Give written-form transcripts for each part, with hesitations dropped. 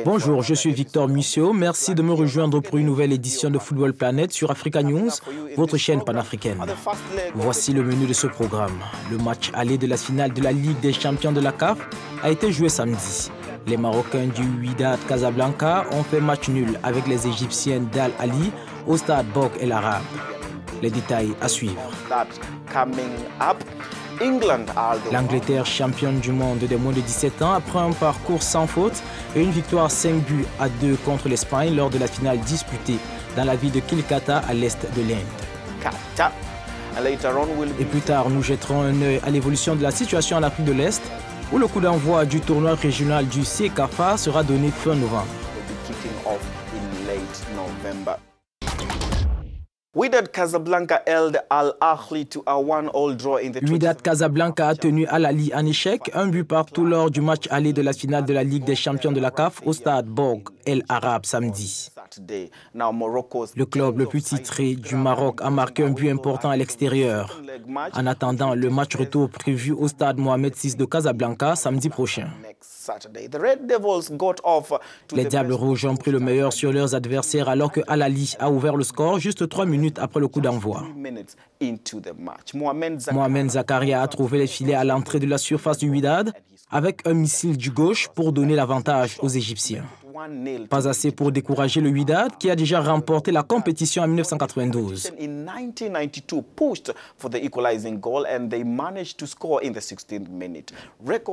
Bonjour, je suis Victor Mussio. Merci de me rejoindre pour une nouvelle édition de Football Planet sur Africa News, votre chaîne panafricaine. Voici le menu de ce programme. Le match aller de la finale de la Ligue des champions de la CAF a été joué samedi. Les Marocains du Wydad Casablanca ont fait match nul avec les Égyptiens d'Al Ahly au stade Bouk El Arab. Les détails à suivre. L'Angleterre, championne du monde des moins de 17 ans, après un parcours sans faute et une victoire 5-2 contre l'Espagne lors de la finale disputée dans la ville de Kolkata à l'est de l'Inde. Et plus tard, nous jetterons un œil à l'évolution de la situation en Afrique de l'Est, où le coup d'envoi du tournoi régional du CECAFA sera donné fin novembre. Wydad Casablanca a tenu Al Ahly en échec, un but partout lors du match aller de la finale de la Ligue des champions de la CAF au stade Bouk El Arab samedi. Le club le plus titré du Maroc a marqué un but important à l'extérieur. En attendant le match retour prévu au stade Mohamed VI de Casablanca samedi prochain. Les Diables Rouges ont pris le meilleur sur leurs adversaires alors que Al Ahly a ouvert le score juste 3 minutes après le coup d'envoi. Mohamed Zakaria a trouvé les filets à l'entrée de la surface du Wydad avec un missile du gauche pour donner l'avantage aux Égyptiens. Pas assez pour décourager le Wydad qui a déjà remporté la compétition en 1992.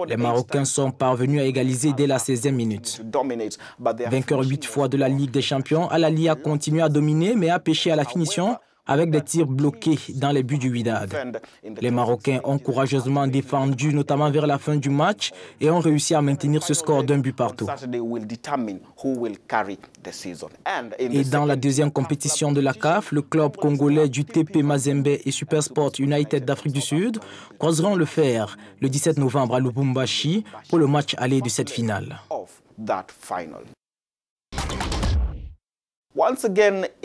Les Marocains sont parvenus à égaliser dès la 16e minute. Vainqueur 8 fois de la Ligue des champions, Al Ahly a continué à dominer mais a péché à la finition avec des tirs bloqués dans les buts du Wydad. Les Marocains ont courageusement défendu, notamment vers la fin du match, et ont réussi à maintenir ce score d'un but partout. Et dans la deuxième compétition de la CAF, le club congolais du TP Mazembe et Supersport United d'Afrique du Sud croiseront le fer le 17 novembre à Lubumbashi pour le match aller de cette finale.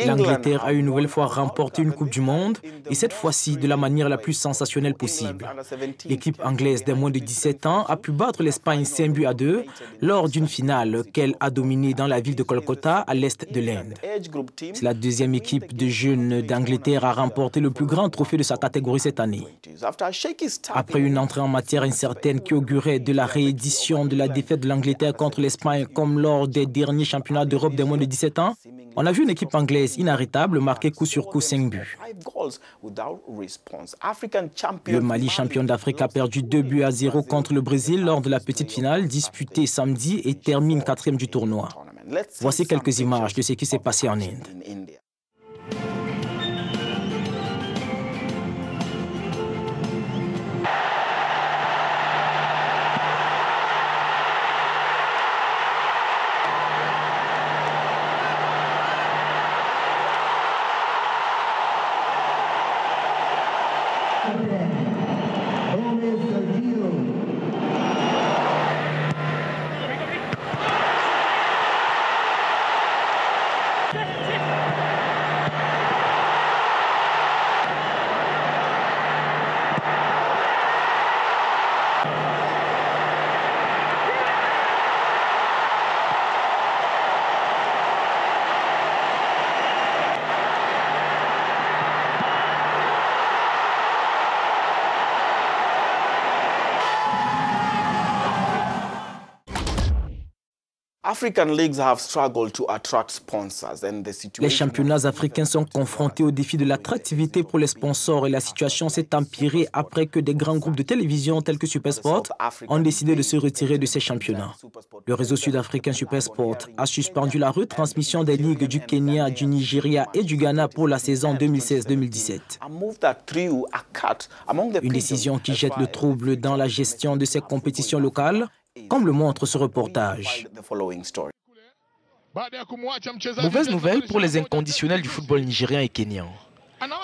L'Angleterre a une nouvelle fois remporté une Coupe du Monde et cette fois-ci de la manière la plus sensationnelle possible. L'équipe anglaise des moins de 17 ans a pu battre l'Espagne 5-2 lors d'une finale qu'elle a dominée dans la ville de Kolkata à l'est de l'Inde. C'est la deuxième équipe de jeunes d'Angleterre à remporter le plus grand trophée de sa catégorie cette année. Après une entrée en matière incertaine qui augurait de la réédition de la défaite de l'Angleterre contre l'Espagne comme lors des derniers championnats d'Europe des moins de 17 ans, on a vu une équipe anglaise inarrêtable marquer coup sur coup 5 buts. Le Mali, champion d'Afrique, a perdu 2-0 contre le Brésil lors de la petite finale disputée samedi et termine 4e du tournoi. Voici quelques images de ce qui s'est passé en Inde. Les championnats africains sont confrontés au défi de l'attractivité pour les sponsors et la situation s'est empirée après que des grands groupes de télévision tels que Supersport ont décidé de se retirer de ces championnats. Le réseau sud-africain Supersport a suspendu la retransmission des ligues du Kenya, du Nigeria et du Ghana pour la saison 2016-2017. Une décision qui jette le trouble dans la gestion de ces compétitions locales, comme le montre ce reportage. Mauvaise nouvelle pour les inconditionnels du football nigérien et kenyan.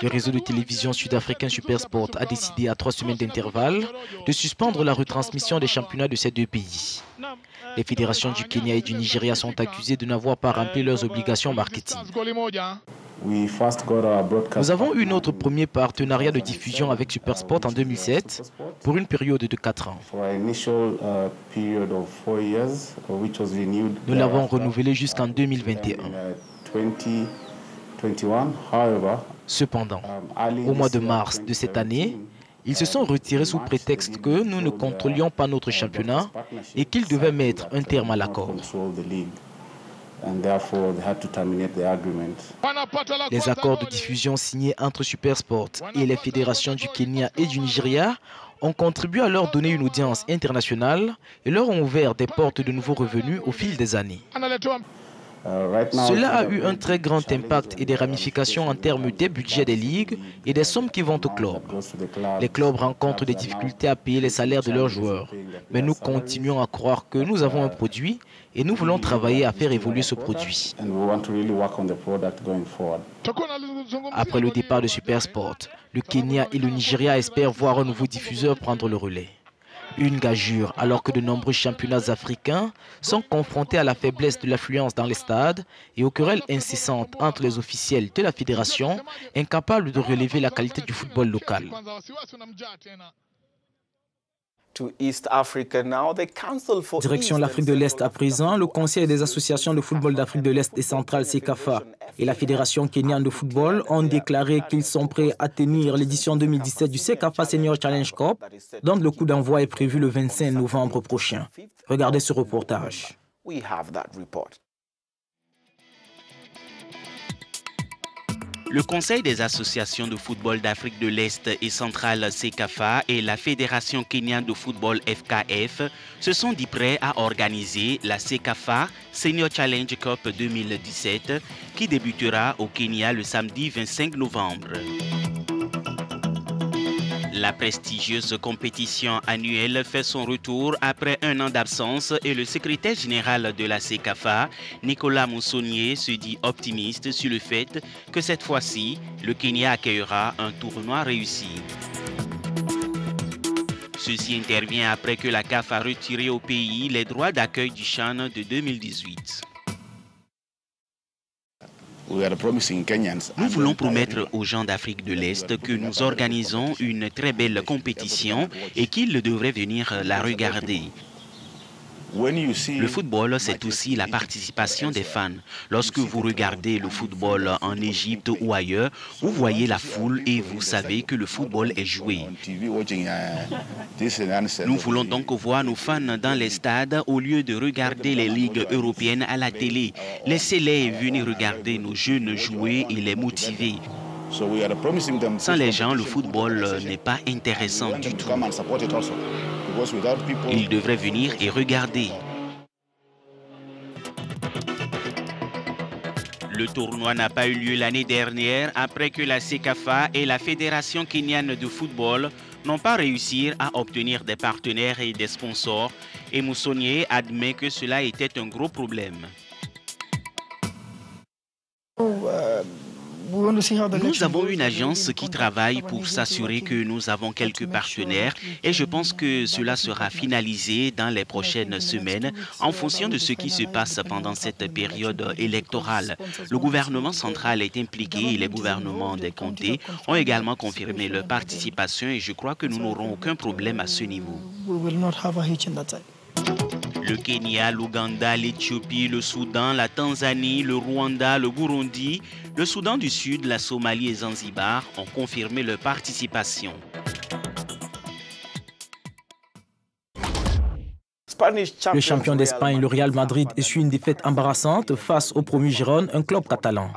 Le réseau de télévision sud-africain Supersport a décidé à 3 semaines d'intervalle de suspendre la retransmission des championnats de ces deux pays. Les fédérations du Kenya et du Nigeria sont accusées de n'avoir pas rempli leurs obligations marketing. Nous avons eu notre premier partenariat de diffusion avec Supersport en 2007 pour une période de 4 ans. Nous l'avons renouvelé jusqu'en 2021. Cependant, au mois de mars de cette année, ils se sont retirés sous prétexte que nous ne contrôlions pas notre championnat et qu'ils devaient mettre un terme à l'accord. Les accords de diffusion signés entre Supersport et les fédérations du Kenya et du Nigeria ont contribué à leur donner une audience internationale et leur ont ouvert des portes de nouveaux revenus au fil des années. Cela a eu un très grand impact et des ramifications en termes des budgets des ligues et des sommes qui vont aux clubs. Les clubs rencontrent des difficultés à payer les salaires de leurs joueurs, mais nous continuons à croire que nous avons un produit et nous voulons travailler à faire évoluer ce produit. Après le départ de Supersport, le Kenya et le Nigeria espèrent voir un nouveau diffuseur prendre le relais. Une gageure alors que de nombreux championnats africains sont confrontés à la faiblesse de l'affluence dans les stades et aux querelles incessantes entre les officiels de la fédération incapables de relever la qualité du football local. Direction l'Afrique de l'Est à présent, le Conseil des associations de football d'Afrique de l'Est et centrale CECAFA et la Fédération kenyane de football ont déclaré qu'ils sont prêts à tenir l'édition 2017 du CECAFA Senior Challenge Cup, dont le coup d'envoi est prévu le 25 novembre prochain. Regardez ce reportage. Le Conseil des associations de football d'Afrique de l'Est et centrale CECAFA et la Fédération kenyane de football FKF se sont dit prêts à organiser la CECAFA Senior Challenge Cup 2017 qui débutera au Kenya le samedi 25 novembre. La prestigieuse compétition annuelle fait son retour après un an d'absence et le secrétaire général de la CECAFA, Nicolas Moussonnier, se dit optimiste sur le fait que cette fois-ci, le Kenya accueillera un tournoi réussi. Ceci intervient après que la CAF a retiré au pays les droits d'accueil du CHAN de 2018. Nous voulons promettre aux gens d'Afrique de l'Est que nous organisons une très belle compétition et qu'ils devraient venir la regarder. Le football, c'est aussi la participation des fans. Lorsque vous regardez le football en Égypte ou ailleurs, vous voyez la foule et vous savez que le football est joué. Nous voulons donc voir nos fans dans les stades au lieu de regarder les ligues européennes à la télé. Laissez-les venir regarder nos jeunes jouer et les motiver. Sans les gens, le football n'est pas intéressant du tout. Ils devraient venir et regarder. Le tournoi n'a pas eu lieu l'année dernière après que la CECAFA et la Fédération kenyane de football n'ont pas réussi à obtenir des partenaires et des sponsors et Moussonnier admet que cela était un gros problème. Nous avons une agence qui travaille pour s'assurer que nous avons quelques partenaires et je pense que cela sera finalisé dans les prochaines semaines en fonction de ce qui se passe pendant cette période électorale. Le gouvernement central est impliqué et les gouvernements des comtés ont également confirmé leur participation et je crois que nous n'aurons aucun problème à ce niveau. Le Kenya, l'Ouganda, l'Éthiopie, le Soudan, la Tanzanie, le Rwanda, le Burundi, le Soudan du Sud, la Somalie et Zanzibar ont confirmé leur participation. Le champion d'Espagne, le Real Madrid, essuie une défaite embarrassante face au promu Gérone, un club catalan.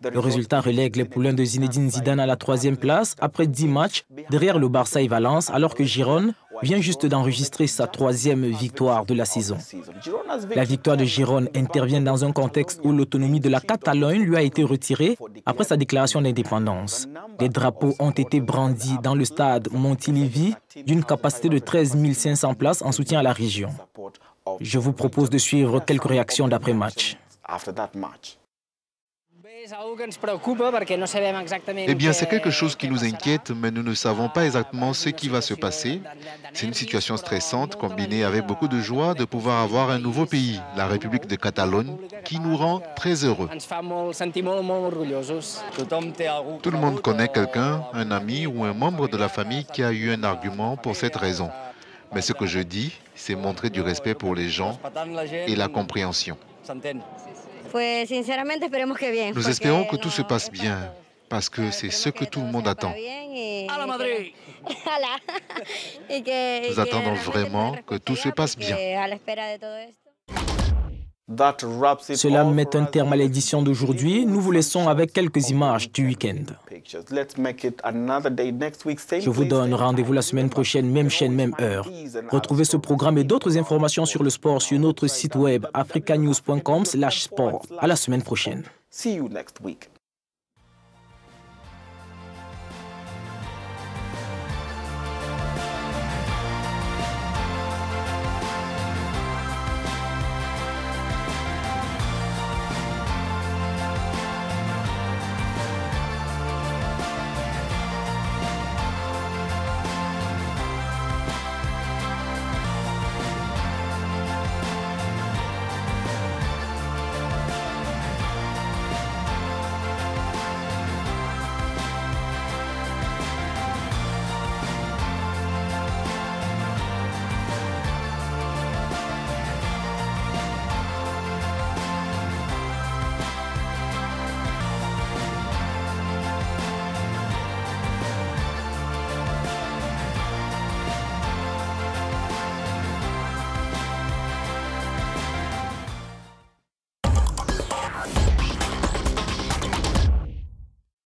Le résultat relègue les poulains de Zinedine Zidane à la 3e place après 10 matchs derrière le Barça et Valence, alors que Gérone vient juste d'enregistrer sa 3e victoire de la saison. La victoire de Gérone intervient dans un contexte où l'autonomie de la Catalogne lui a été retirée après sa déclaration d'indépendance. Les drapeaux ont été brandis dans le stade Montilivi d'une capacité de 13 500 places en soutien à la région. Je vous propose de suivre quelques réactions d'après-match. Eh bien, c'est quelque chose qui nous inquiète, mais nous ne savons pas exactement ce qui va se passer. C'est une situation stressante, combinée avec beaucoup de joie de pouvoir avoir un nouveau pays, la République de Catalogne, qui nous rend très heureux. Tout le monde connaît quelqu'un, un ami ou un membre de la famille qui a eu un argument pour cette raison. Mais ce que je dis, c'est montrer du respect pour les gens et la compréhension. Nous espérons que tout se passe bien, parce que c'est ce que tout le monde attend. Nous attendons vraiment que tout se passe bien. Cela met un terme à l'édition d'aujourd'hui. Nous vous laissons avec quelques images du week-end. Je vous donne rendez-vous la semaine prochaine, même chaîne, même heure. Retrouvez ce programme et d'autres informations sur le sport sur notre site web africanews.com/sport. À la semaine prochaine. See you next week.